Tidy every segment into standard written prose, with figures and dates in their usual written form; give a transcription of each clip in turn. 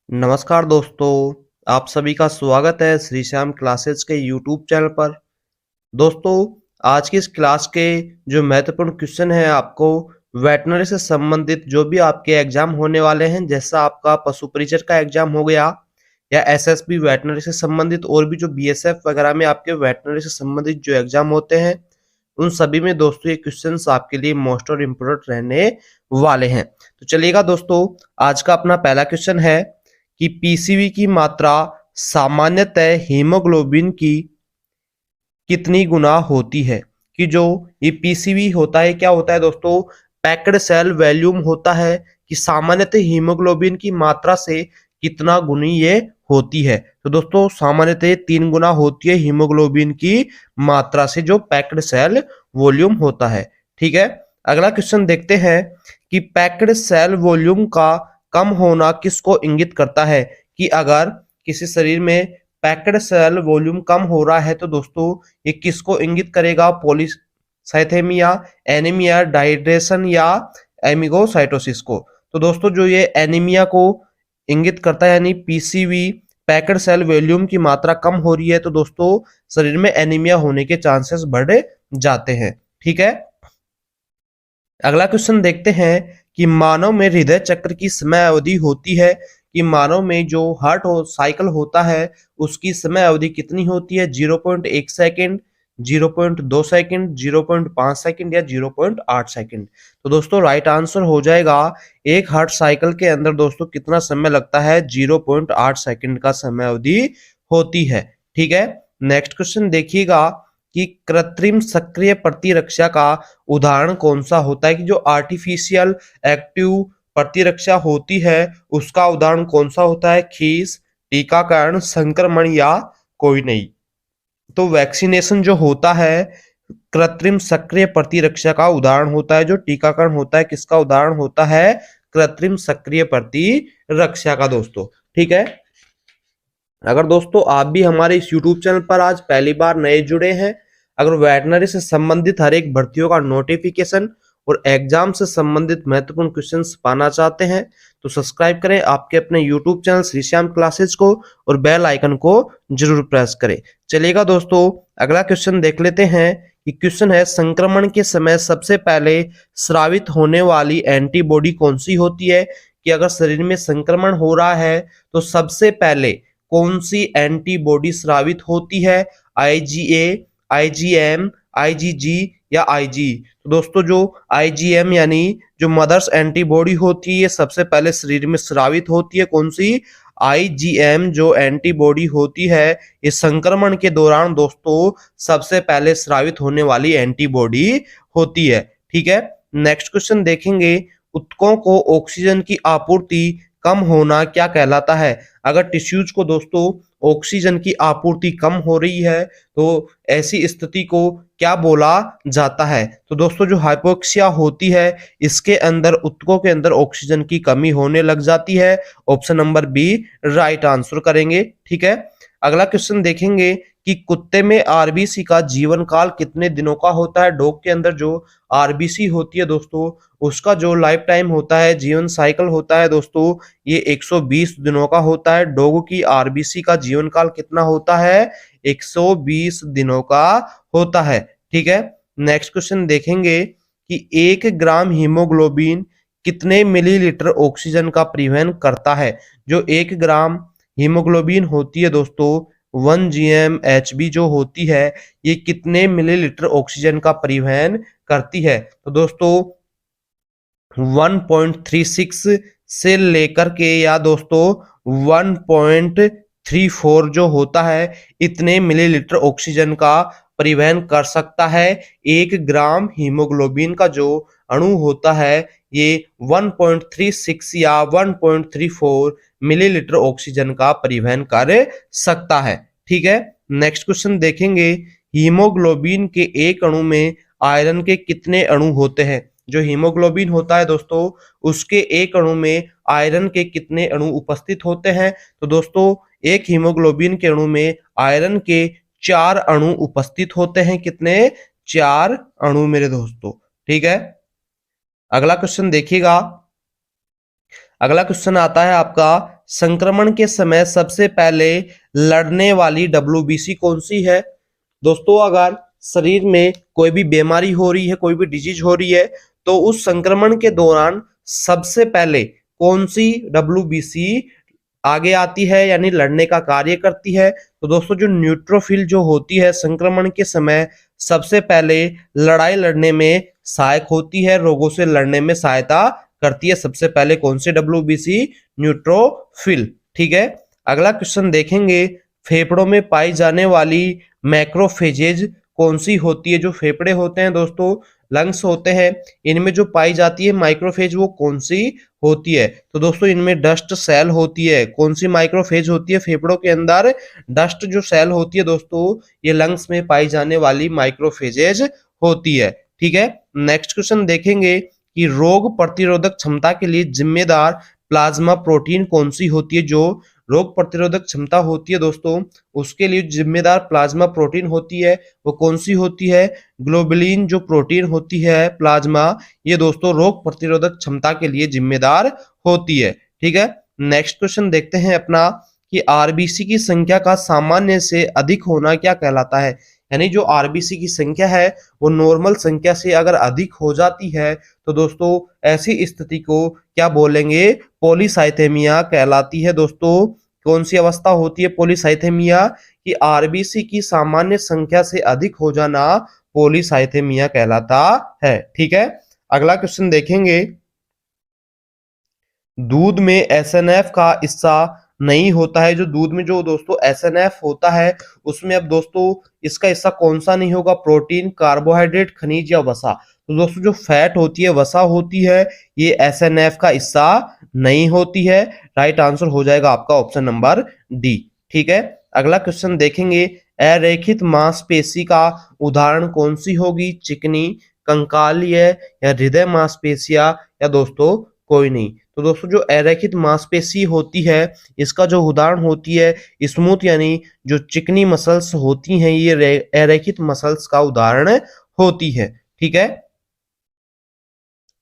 नमस्कार दोस्तों, आप सभी का स्वागत है श्री श्याम क्लासेस के यूट्यूब चैनल पर। दोस्तों, आज की इस क्लास के जो महत्वपूर्ण क्वेश्चन है आपको वेटनरी से संबंधित जो भी आपके एग्जाम होने वाले हैं, जैसा आपका पशु परिचर का एग्जाम हो गया या एसएसबी वेटनरी से संबंधित और भी जो बीएसएफ वगैरह में आपके वेटनरी से संबंधित जो एग्जाम होते हैं, उन सभी में दोस्तों ये क्वेश्चंस आपके लिए मोस्ट और इम्पोर्टेंट रहने वाले हैं। तो चलिएगा दोस्तों, आज का अपना पहला क्वेश्चन है कि पीसीवी की मात्रा सामान्यतः हीमोग्लोबिन की कितनी गुना होती है। कि जो ये पीसीवी होता है, क्या होता है दोस्तों, पैक्ड सेल वॉल्यूम होता है कि सामान्यतः हीमोग्लोबिन की मात्रा से कितना गुनी ये होती है। तो दोस्तों सामान्यतः 3 गुना होती है हीमोग्लोबिन की मात्रा से, जो पैक्ड सेल वॉल्यूम होता है। ठीक है, अगला क्वेश्चन देखते हैं कि पैक्ड सेल वॉल्यूम का कम होना किसको इंगित करता है। कि अगर किसी शरीर में पैक्ड सेल वॉल्यूम कम हो रहा है तो दोस्तों ये किसको इंगित करेगा, पॉलीसाइथेमिया, एनीमिया, डाइड्रेशन या एमिगोसाइटोसिस को। तो दोस्तों जो ये एनीमिया को इंगित करता है, यानी पीसीवी पैक्ड सेल वॉल्यूम की मात्रा कम हो रही है तो दोस्तों शरीर में एनीमिया होने के चांसेस बढ़ जाते हैं। ठीक है, अगला क्वेश्चन देखते हैं कि मानव में हृदय चक्र की समय अवधि होती है। कि मानव में जो हार्ट साइकिल होता है उसकी समय अवधि कितनी होती है, 0.1 सेकंड, 0.2 सेकंड, 0.5 सेकंड या 0.8 सेकंड। तो दोस्तों राइट आंसर हो जाएगा, एक हार्ट साइकिल के अंदर दोस्तों कितना समय लगता है, 0.8 सेकंड का समय अवधि होती है। ठीक है, नेक्स्ट क्वेश्चन देखिएगा कि कृत्रिम सक्रिय प्रतिरक्षा का उदाहरण कौन सा होता है। कि जो आर्टिफिशियल एक्टिव प्रतिरक्षा होती है उसका उदाहरण कौन सा होता है, खीस, टीकाकरण, संक्रमण या कोई नहीं। तो वैक्सीनेशन जो होता है कृत्रिम सक्रिय प्रतिरक्षा का उदाहरण होता है। जो टीकाकरण होता है किसका उदाहरण होता है, कृत्रिम सक्रिय प्रतिरक्षा का दोस्तों। ठीक है, अगर दोस्तों आप भी हमारे इस YouTube चैनल पर आज पहली बार नए जुड़े हैं, अगर वेटनरी से संबंधित हर एक भर्तियों का नोटिफिकेशन और एग्जाम से संबंधित महत्वपूर्ण क्वेश्चंस पाना चाहते हैं तो सब्सक्राइब करें आपके अपने YouTube channel Shri Shyam classes को और बेल आइकन को जरूर प्रेस करें। चलिएगा दोस्तों, अगला क्वेश्चन देख लेते हैं। कि क्वेश्चन है, संक्रमण के समय सबसे पहले स्रावित होने वाली एंटीबॉडी कौन सी होती है। कि अगर शरीर में संक्रमण हो रहा है तो सबसे पहले कौन सी एंटीबॉडी स्रावित होती है, आईजीए, आईजीएम, आईजीजी या आईजी। तो दोस्तों जो आईजीएम यानी जो मदर्स एंटीबॉडी होती है ये सबसे पहले शरीर में स्रावित होती है। कौन सी, आईजीएम जो एंटीबॉडी होती है ये संक्रमण के दौरान दोस्तों सबसे पहले स्रावित होने वाली एंटीबॉडी होती है। ठीक है, नेक्स्ट क्वेश्चन देखेंगे, ऊतकों को ऑक्सीजन की आपूर्ति कम होना क्या कहलाता है। अगर टिश्यूज को दोस्तों ऑक्सीजन की आपूर्ति कम हो रही है तो ऐसी स्थिति को क्या बोला जाता है। तो दोस्तों जो हाइपोक्सिया होती है इसके अंदर ऊतकों के अंदर ऑक्सीजन की कमी होने लग जाती है। Option number B right answer करेंगे। ठीक है, अगला क्वेश्चन देखेंगे कि कुत्ते में आरबीसी का जीवन काल कितने दिनों का होता है। डॉग के अंदर जो आरबीसी होती है दोस्तों उसका जो लाइफ टाइम होता है, जीवन साइकिल होता है दोस्तों, ये 120 दिनों का होता है। डॉग की आरबीसी का जीवन काल कितना होता है, 120 दिनों का होता है। ठीक है, नेक्स्ट क्वेश्चन देखेंगे कि 1 ग्राम हीमोग्लोबिन कितने मिलीलीटर ऑक्सीजन का परिवहन करता है। जो 1 ग्राम हीमोग्लोबिन होती है दोस्तों 1 GmHb जो होती है ये कितने मिलीलीटर ऑक्सीजन का परिवहन करती है। तो दोस्तों 1.36 से लेकर के या दोस्तों 1.34 जो होता है इतने मिलीलीटर ऑक्सीजन का परिवहन कर सकता है। 1 ग्राम हीमोग्लोबिन का जो अणु होता है ये 1.36 या 1.34 मिलीलीटर ऑक्सीजन का परिवहन कर सकता है। ठीक है, नेक्स्ट क्वेश्चन देखेंगे, हीमोग्लोबिन के एक अणु में आयरन के कितने अणु होते हैं। जो हीमोग्लोबिन होता है दोस्तों उसके एक अणु में आयरन के कितने अणु उपस्थित होते हैं। तो दोस्तों एक हीमोग्लोबिन के अणु में आयरन के 4 अणु उपस्थित होते हैं। कितने, 4 अणु मेरे दोस्तों। ठीक है, अगला क्वेश्चन देखिएगा, अगला क्वेश्चन आता है आपका, संक्रमण के समय सबसे पहले लड़ने वाली WBC कौन सी है? दोस्तों अगर शरीर में कोई भी बीमारी हो रही है, कोई भी डिजीज हो रही है, तो उस संक्रमण के दौरान सबसे पहले कौन सी WBC आगे आती है यानी लड़ने का कार्य करती है? तो दोस्तों जो न्यूट्रोफिल जो होती है संक्रमण के समय सबसे पहले लड़ाई लड़ने में सहायक होती है, रोगों से लड़ने में सहायता करती है। सबसे पहले कौन सी WBC? न्यूट्रोफिल। ठीक है, अगला क्वेश्चन देखेंगे, फेफड़ों में पाई जाने वाली मैक्रोफेजेज कौन सी होती है? जो फेफड़े होते हैं दोस्तों, लंग्स होते हैं, इनमें जो पाई जाती है माइक्रोफेज वो कौन सी होती है? तो दोस्तों इनमें डस्ट सेल होती है। कौन सी माइक्रोफेज होती है? फेफड़ों के अंदर डस्ट जो सेल होती है दोस्तों, ये लंग्स में पाई जाने वाली माइक्रोफेजेज होती है। ठीक है, नेक्स्ट क्वेश्चन देखेंगे कि रोग प्रतिरोधक क्षमता के लिए जिम्मेदार प्लाज्मा प्रोटीन कौन सी होती है? जो रोग प्रतिरोधक क्षमता होती है दोस्तों, उसके लिए जिम्मेदार प्लाज्मा प्रोटीन होती है, वो कौन सी होती है? ग्लोबुलिन जो प्रोटीन होती है प्लाज्मा, ये दोस्तों रोग प्रतिरोधक क्षमता के लिए जिम्मेदार होती है। ठीक है, नेक्स्ट क्वेश्चन देखते हैं अपना कि आरबीसी की संख्या का सामान्य से अधिक होना क्या कहलाता है? यानी जो आरबीसी की संख्या है वो नॉर्मल संख्या से अगर अधिक हो जाती है तो दोस्तों ऐसी स्थिति को क्या बोलेंगे? पॉलीसाइथेमिया कहलाती है। दोस्तों कौन सी अवस्था होती है पॉलीसाइथेमिया? कि आरबीसी की सामान्य संख्या से अधिक हो जाना पॉलीसाइथेमिया कहलाता है। ठीक है, अगला क्वेश्चन देखेंगे, दूध में एसएनएफ का हिस्सा नहीं होता है। जो दूध में जो दोस्तों एसएनएफ होता है उसमें अब दोस्तों इसका हिस्सा कौन सा नहीं होगा? प्रोटीन, कार्बोहाइड्रेट, खनिज या वसा? तो दोस्तों जो फैट होती है, वसा होती है, ये एसएनएफ का हिस्सा नहीं होती है। राइट आंसर हो जाएगा आपका ऑप्शन नंबर डी। ठीक है, अगला क्वेश्चन देखेंगे, अरेखित मांसपेशी का उदाहरण कौन सी होगी? चिकनी, कंकालीय या हृदय मांसपेशियां या दोस्तों कोई नहीं? तो दोस्तों जो अरेखित मांसपेशी होती है इसका जो उदाहरण होती है स्मूथ यानी जो चिकनी मसल्स होती हैं, ये अरेखित मसल्स का उदाहरण होती है। ठीक है,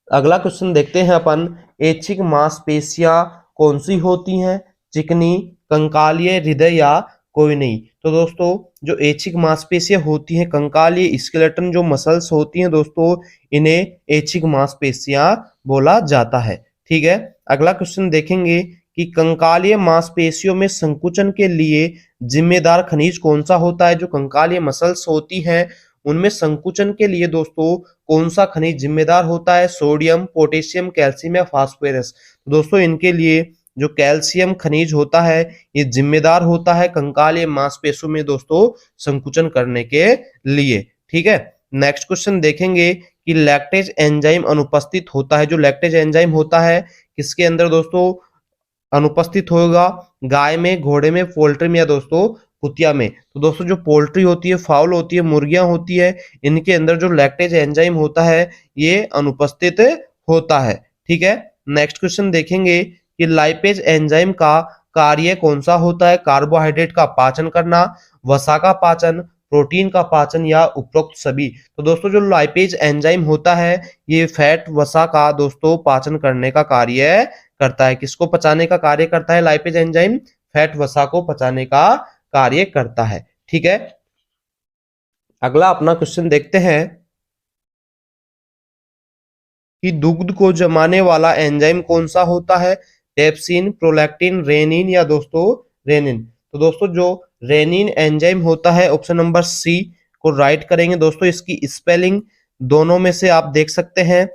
अगला क्वेश्चन देखते हैं अपन, ऐच्छिक मांसपेशियां कौन सी होती हैं? चिकनी, कंकालीय, हृदय या कोई नहीं? तो दोस्तों जो ऐच्छिक मांसपेशियां होती हैं, कंकालीय स्केलेटन जो मसल्स होती हैं दोस्तों, इन्हें ऐच्छिक मांसपेशियां बोला जाता है। ठीक है, अगला क्वेश्चन देखेंगे कि कंकालीय मांसपेशियों में संकुचन के लिए जिम्मेदार खनिज कौन सा होता है? जो कंकालीय मसल्स होती हैं उनमें संकुचन के लिए दोस्तों कौन सा खनिज जिम्मेदार होता है? सोडियम, पोटेशियम, कैल्शियम या फास्फोरस? दोस्तों इनके लिए जो कैल्शियम खनिज होता है ये जिम्मेदार होता है कंकालीय मांसपेशियों में दोस्तों संकुचन करने के लिए। ठीक है, नेक्स्ट क्वेश्चन देखेंगे कि लैक्टेज एंजाइम अनुपस्थित होता है। जो लैक्टेज एंजाइम होता है किसके अंदर दोस्तों अनुपस्थित होगा? गाय में, घोड़े में, पोल्ट्री में या दोस्तों कुतिया में? तो दोस्तों जो पोल्ट्री होती है, फाउल होती है, मुर्गियां होती है, इनके अंदर जो लैक्टेज एंजाइम होता है ये अनुपस्थित होता है। ठीक है, नेक्स्ट क्वेश्चन देखेंगे कि लाइपेज एंजाइम का कार्य कौन सा होता है? कार्बोहाइड्रेट का पाचन करना, वसा का पाचन, प्रोटीन का पाचन या उपरोक्त सभी? तो दोस्तों जो लाइपेज एंजाइम होता है ये फैट, वसा का दोस्तों पाचन करने का कार्य करता है। किसको पचाने का कार्य करता है लाइपेज एंजाइम? फैट, वसा को पचाने का कार्य करता है। ठीक है, अगला अपना क्वेश्चन देखते हैं कि दुग्ध को जमाने वाला एंजाइम कौन सा होता है? पेप्सिन, प्रोलैक्टिन, रेनिन या दोस्तों रेनिन? तो दोस्तों जो रेनिन एंजाइम होता है ऑप्शन नंबर सी को राइट करेंगे। दोस्तों इसकी स्पेलिंग दोनों में से आप देख सकते हैं,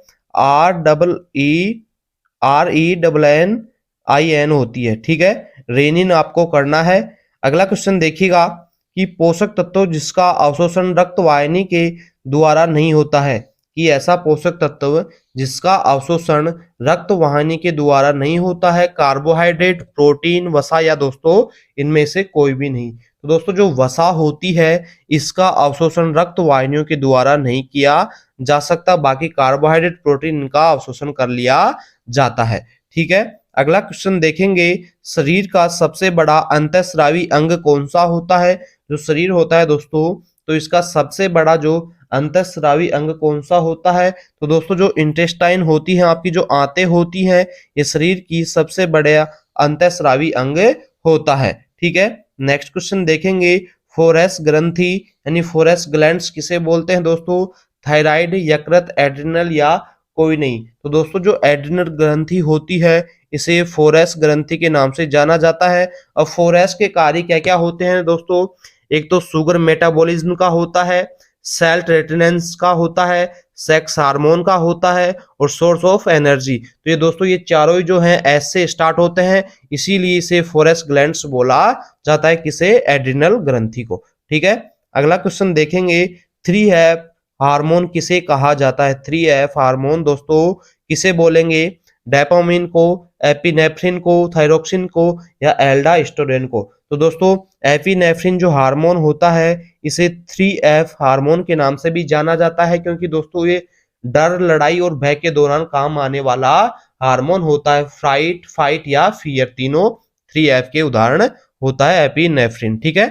RENIN होती है। ठीक है, रेनिन आपको करना है। अगला क्वेश्चन देखिएगा कि पोषक तत्व जिसका अवशोषण रक्त वाहिनी के द्वारा नहीं होता है। कि ऐसा पोषक तत्व जिसका अवशोषण रक्त वाहिनी के द्वारा नहीं होता है? कार्बोहाइड्रेट, प्रोटीन, वसा या दोस्तों इनमें से कोई भी नहीं? तो दोस्तों जो वसा होती है इसका अवशोषण रक्त वाहिनियों के द्वारा नहीं किया जा सकता, बाकी कार्बोहाइड्रेट, प्रोटीन इनका अवशोषण कर लिया जाता है। ठीक है, अगला क्वेश्चन देखेंगे, शरीर का सबसे बड़ा अंतःस्रावी अंग कौन सा होता है? जो शरीर होता है दोस्तों तो इसका सबसे बड़ा जो अंतःस्रावी अंग कौन सा होता है? तो दोस्तों जो इंटेस्टाइन होती है आपकी, जो आंतें होती हैं, ये शरीर की सबसे बड़े अंतःस्रावी अंग होता है। ठीक है, नेक्स्ट क्वेश्चन देखेंगे, फोरेस ग्रंथि यानी फोरेस ग्लैंड्स किसे बोलते हैं दोस्तों? थायराइड, यकृत, एड्रिनल या कोई नहीं? तो दोस्तों जो एड्रिनल ग्रंथि होती है इसे फोरेस ग्रंथि के नाम से जाना जाता है। अब फोरेस के कार्य क्या क्या होते हैं दोस्तों? एक तो शुगर मेटाबॉलिज्म का होता है, सेल रेटिनेंस का होता है, सेक्स हार्मोन का होता है और सोर्स ऑफ एनर्जी। तो ये दोस्तों ये चारों ही जो हैं एस से स्टार्ट होते हैं, इसीलिए इसे फोरेस ग्लैंड्स बोला जाता है, किसे? एड्रिनल ग्रंथि को। ठीक है, अगला क्वेश्चन देखेंगे, 3F हार्मोन किसे कहा जाता है? 3F हार्मोन दोस्तों किसे बोलेंगे? डोपामिन को, एपिनेफ्रिन को, थायरोक्सिन को या एल्डास्टोडेन को? तो दोस्तों एपिनेफ्रिन जो हार्मोन होता है इसे 3F हार्मोन के नाम से भी जाना जाता है, क्योंकि दोस्तों ये डर, लड़ाई और भय के दौरान काम आने वाला हार्मोन होता है। फ्राइट, फाइट या फियर, तीनों 3F के उदाहरण होता है एपिनेफ्रिन। ठीक है,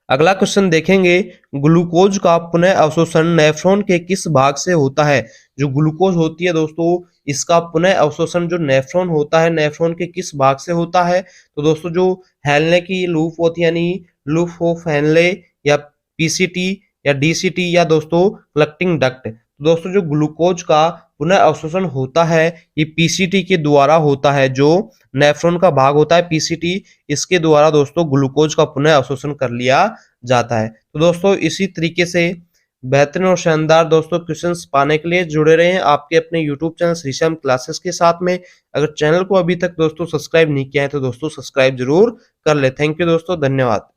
अगला क्वेश्चन देखेंगे, ग्लूकोज का पुनः अवशोषण नेफ्रॉन के किस भाग से होता है? जो ग्लूकोज होती है दोस्तों इसका पुनः अवशोषण जो नेफ्रॉन होता है, नेफ्रॉन के किस भाग से होता है? तो दोस्तों जो हेनले की लूप होती है यानी लूप ऑफ हेनले या पीसीटी या डीसीटी या दोस्तों कलेक्टिंग डक्ट। दोस्तों जो ग्लूकोज का पुनः अवशोषण होता है ये पीसीटी के द्वारा होता है, जो नेफ्रॉन का भाग होता है पीसीटी, इसके द्वारा दोस्तों ग्लूकोज का पुनः अवशोषण कर लिया जाता है। तो दोस्तों इसी तरीके से बेहतरीन और शानदार दोस्तों क्वेश्चंस पाने के लिए जुड़े रहे हैं आपके अपने YouTube channel Shri Shyam classes के साथ में। अगर चैनल को अभी तक दोस्तों सब्सक्राइब नहीं किया है तो दोस्तों सब्सक्राइब जरूर कर ले। थैंक यू दोस्तों, धन्यवाद।